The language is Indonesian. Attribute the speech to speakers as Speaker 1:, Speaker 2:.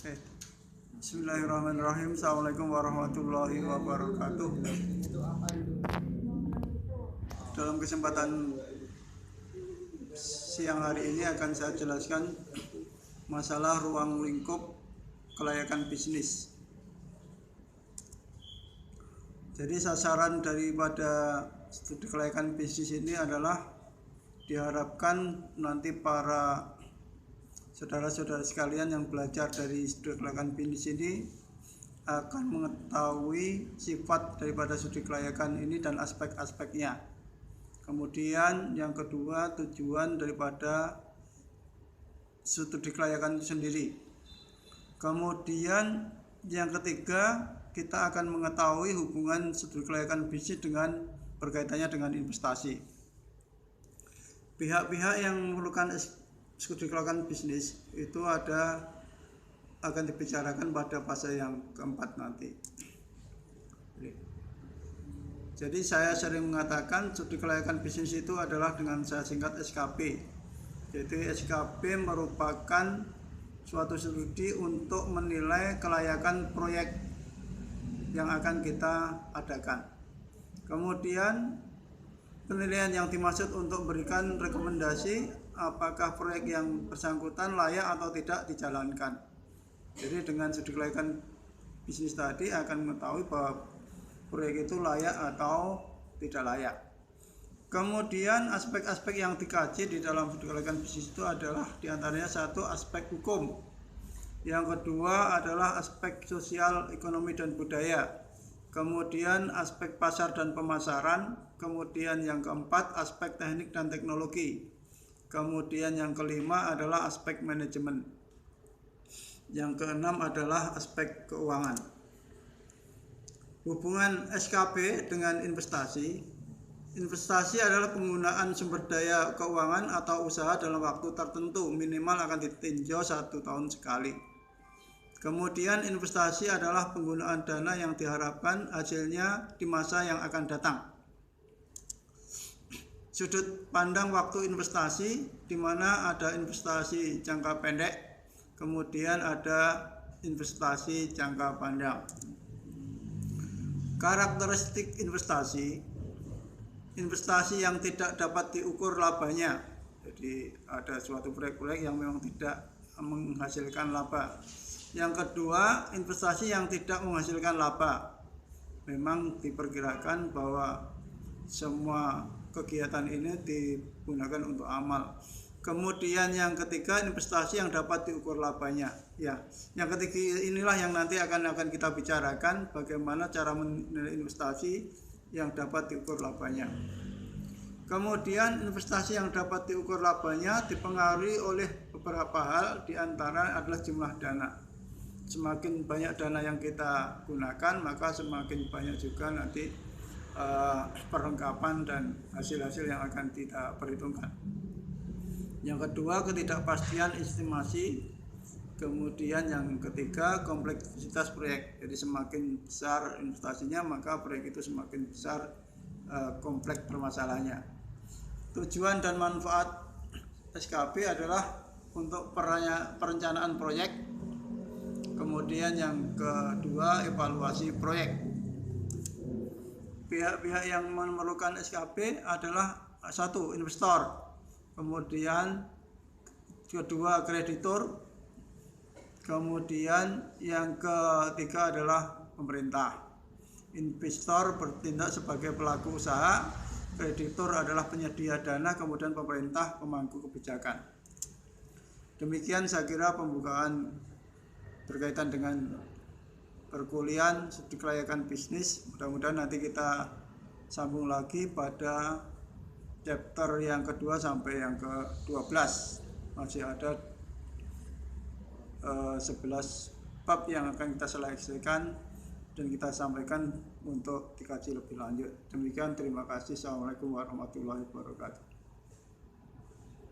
Speaker 1: Oke. Bismillahirrahmanirrahim. Assalamualaikum warahmatullahi wabarakatuh. Dalam kesempatan siang hari ini akan saya jelaskan masalah ruang lingkup kelayakan bisnis. Jadi sasaran daripada studi kelayakan bisnis ini adalah diharapkan nanti para saudara-saudara sekalian yang belajar dari studi kelayakan bisnis ini akan mengetahui sifat daripada studi kelayakan ini dan aspek-aspeknya. Kemudian yang kedua, tujuan daripada studi kelayakan itu sendiri. Kemudian yang ketiga, kita akan mengetahui hubungan studi kelayakan bisnis dengan berkaitannya dengan investasi. Pihak-pihak yang memerlukan studi kelayakan bisnis itu akan dibicarakan pada fase yang keempat nanti. Jadi saya sering mengatakan studi kelayakan bisnis itu adalah dengan saya singkat SKP. Jadi SKP merupakan suatu studi untuk menilai kelayakan proyek yang akan kita adakan. Kemudian penilaian yang dimaksud untuk memberikan rekomendasi apakah proyek yang bersangkutan layak atau tidak dijalankan. Jadi dengan studi kelayakan bisnis tadi akan mengetahui bahwa proyek itu layak atau tidak layak. Kemudian aspek-aspek yang dikaji di dalam studi kelayakan bisnis itu adalah diantaranya satu, aspek hukum. Yang kedua adalah aspek sosial, ekonomi, dan budaya. Kemudian aspek pasar dan pemasaran. Kemudian yang keempat, aspek teknik dan teknologi. Kemudian yang kelima adalah aspek manajemen. Yang keenam adalah aspek keuangan. Hubungan SKP dengan investasi. Investasi adalah penggunaan sumber daya keuangan atau usaha dalam waktu tertentu, minimal akan ditinjau 1 tahun sekali. Kemudian investasi adalah penggunaan dana yang diharapkan hasilnya di masa yang akan datang. Sudut pandang waktu investasi, di mana ada investasi jangka pendek, kemudian ada investasi jangka panjang. Karakteristik investasi, investasi yang tidak dapat diukur labanya. Jadi ada suatu proyek-proyek yang memang tidak menghasilkan laba. Yang kedua, investasi yang tidak menghasilkan laba. Memang diperkirakan bahwa semua kegiatan ini digunakan untuk amal. Kemudian yang ketiga, investasi yang dapat diukur labanya. Ya, yang ketiga inilah yang nanti akan kita bicarakan bagaimana cara menilai investasi yang dapat diukur labanya. Kemudian investasi yang dapat diukur labanya dipengaruhi oleh beberapa hal, diantara adalah jumlah dana. Semakin banyak dana yang kita gunakan, maka semakin banyak juga nanti perlengkapan dan hasil-hasil yang akan kita perhitungkan. Yang kedua, ketidakpastian estimasi. Kemudian yang ketiga, kompleksitas proyek. Jadi semakin besar investasinya, maka proyek itu semakin besar kompleks permasalahannya. Tujuan dan manfaat SKP adalah untuk perencanaan proyek. Kemudian yang kedua, evaluasi proyek. Pihak-pihak yang memerlukan SKP adalah satu, investor. Kemudian kedua, kreditur. Kemudian yang ketiga adalah pemerintah. Investor bertindak sebagai pelaku usaha, kreditur adalah penyedia dana, kemudian pemerintah pemangku kebijakan. Demikian saya kira pembukaan berkaitan dengan perkuliahan studi kelayakan bisnis. Mudah-mudahan nanti kita sambung lagi pada chapter yang kedua sampai yang ke-12. Masih ada 11 bab yang akan kita selesaikan dan kita sampaikan untuk dikaji lebih lanjut. Demikian, terima kasih. Assalamualaikum warahmatullahi wabarakatuh.